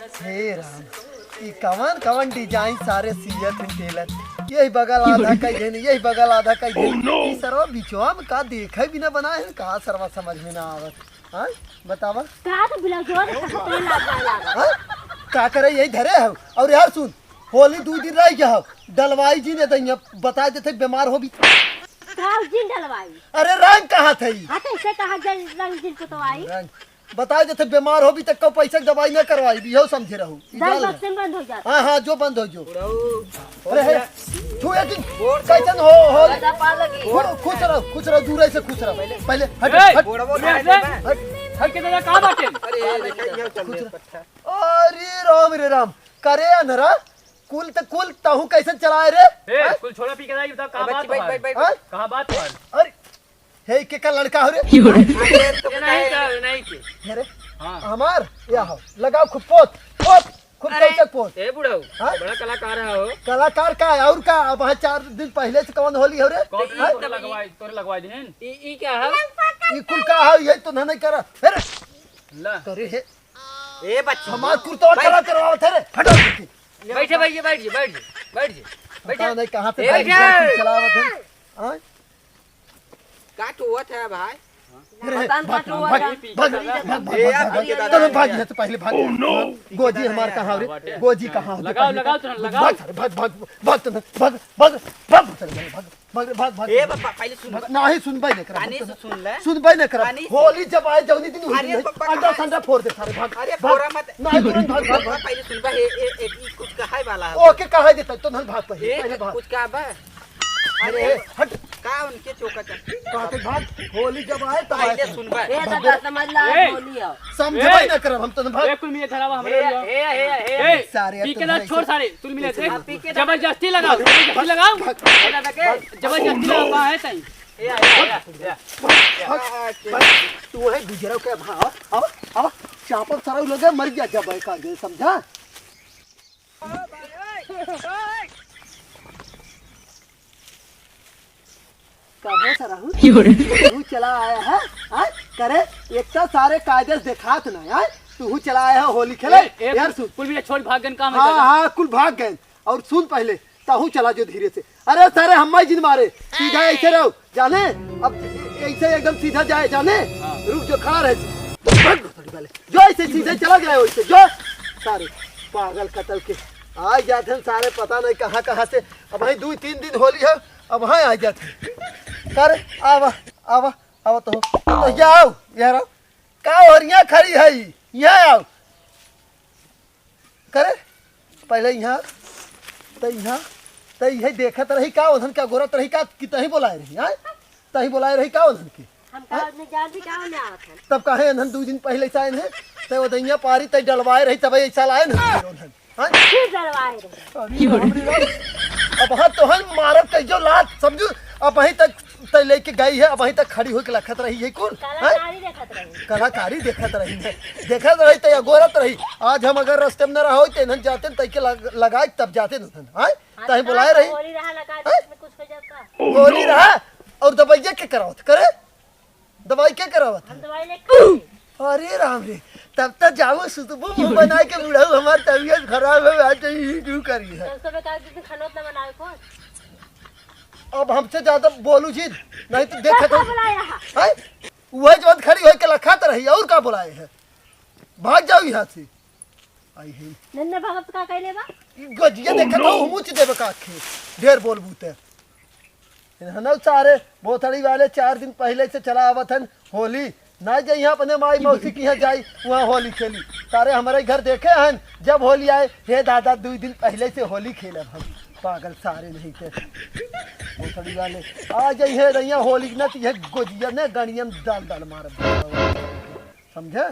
हे राम, ई कवन कवन डिजाइन सारे सियत हैं टेलर। यही बगल आधा का घेन, यही बगल आधा का घेन। ई सरवा बिचवा में का देखे भी ना बना है, का सरवा समझ में ना आवत। हां बतावा का तो ब्लाउजवा तो लाग। हां का करे यही धरे हो। और यार सुन, होली 2 दिन रह गया हो, डलवाई जी ने दैया बता देते बीमार हो भी का जिन डलवाई। अरे रंग कहाँ थई? हां तो इसे कहा जल रंग जिन को तो आई रंग बता देते बीमार हो भी तक को पैसे दवाई न करवाई भी हो, समझे रहू। दस वक्त में बंद हो जाता। हां हां जो बंद हो जो। अरे छुए कि कैसन हो खुश रहो दूर से खुश रहो। पहले हट हट के दादा कहां बाटे? अरे राम रे राम करे अंधरा कुल तहु कैसे चलाए रे? ए कुल छोड़ा पी के दाई बता कहां बात है? कहां बात है? अरे हे के का लड़का हो रे? नहीं के अरे हां हमार या हो लगाओ खुद पोत खुद कैसे पोत। ए बुढ़ऊ बड़ा कलाकार है हो। कलाकार का है और का? अब 4 दिन पहले से कौन होली हो रे? तोरे लगवाई दिन ई क्या है? ये कुल का है? यही तो नहीं करा अरे ला करे हे ए बच्चा हमार कुर्ता करा करवाओ थे रे। हटो बैठे बैठ पता नहीं कहां से बैठ चलावत है। हां काट हुआ था भाई। भाग पहले भाग। गोजी हमार कहाँ रे? गोजी कहाँ? लगाओ भाग ए बाबा पहले सुन नहीं सुनबाई नहीं पानी करा से सुन ले। सुनबाई नहीं करा। पानी से। होली जब आए जौनी दिन अरे होली बाबा, अंडा संडा फोड़ दे सारे। भाग अरे फोड़ा मत। नहीं तुरंत भाग बाबा पहले सुन बा ए कुछ कहाय वाला है। ओके कहा देता तो नहीं भाग पहले भाग। कुछ का बा। अरे हट का उनके चौका चल कहते भाग। होली जब आए तब पहले आए सुन बा। ए दादा समझ ला बोली हो। समझबाई नहीं करा हम तो भाग। ए कुल मिले धरावा हमरे ए सारे पी के दादा छोड़ सारे तुल मिले थे। जबरदस्ती लगाओ जबरदस्ती लगा है सही। तू है गुजराव के भाव अब चापल सारा लोग मर गया जब का गए समझा। कहो सराहू तू चला आया है हां करे एक तो सारे कायदे दिखात ना यार। तू चला आया है होली खेले यार। सुन कुल मिले छोड़ भागन काम है। हां कुल भाग गए। और सुन पहले ताहू चला जो धीरे से। अरे सारे हम्मा जिन मारे सीधा ऐसे रहो जाने। अब ऐसे एकदम सीधा जाए जाने। रुक जो खड़ा रहे जो ऐसे सीधे चला गया वैसे जो सारे पागल कतल के आ जाते सारे। पता नहीं कहाँ से। अब वही 2-3 दिन होली है अब वहाँ आ जाते कर। आवा तो जाओ यार का ओरिया खड़ी है यहाँ आओ करे पहले यहाँ तो यही देखत रही का उधन का गोरत रही का कि तही बोलाए रही। हां तही बोलाए रही का उधन की हम का ने जान भी का में आवत है। तब काहे उधन 2 दिन पहले से आए हैं तो उदैया पारी तई डलवाए रही तब ऐसा लाए ना उधन। हां फिर डलवाए रे। अब हां तो हम मारब कहियो लात समझू। अब वहीं तक तय लेके गई है। अब वहीं तक खड़ी होके लखत रही है कुल कलाकारी देखत रही है देखत रही तय गोरत रही। आज हम अगर रास्ते में न रहो तो जाते तय के लगाए तब जाते न। हां तही बुलाए रही होली रहा लगा में कुछ हो जाता। होली रहा और दवाइया के करावत करे दवाई के करावत हम दवाई लेके। अरे राम रे तब तक जाओ सुतबो बना के बुढ़ाओ हमार तबीयत खराब है आज ही क्यों करी है। सब का खाना उतना बनावे कौन? अब हमसे ज्यादा बोलू जी नहीं तो देखत बुलाया है वही जब खड़ी होके लखात रही और का बुलाए है। भाग जाओ यहाँ से आई है नन्ने भगत का कहले बा गजिया देखत हो मुछ देबे का खे ढेर बोलबू ते हनौ सारे बोथड़ी वाले 4 दिन पहले से चला आवत हन होली ना जे यहाँ अपने माई मौसी की यहाँ जाई वहाँ होली खेली। सारे हमारे घर देखे हन जब होली आए हे दादा 2 दिन पहले से होली खेलब हम पागल सारे नहीं थे बोथड़ी वाले आ जाइए रैया होली न गोजिया ने गणियम डाल मार समझे।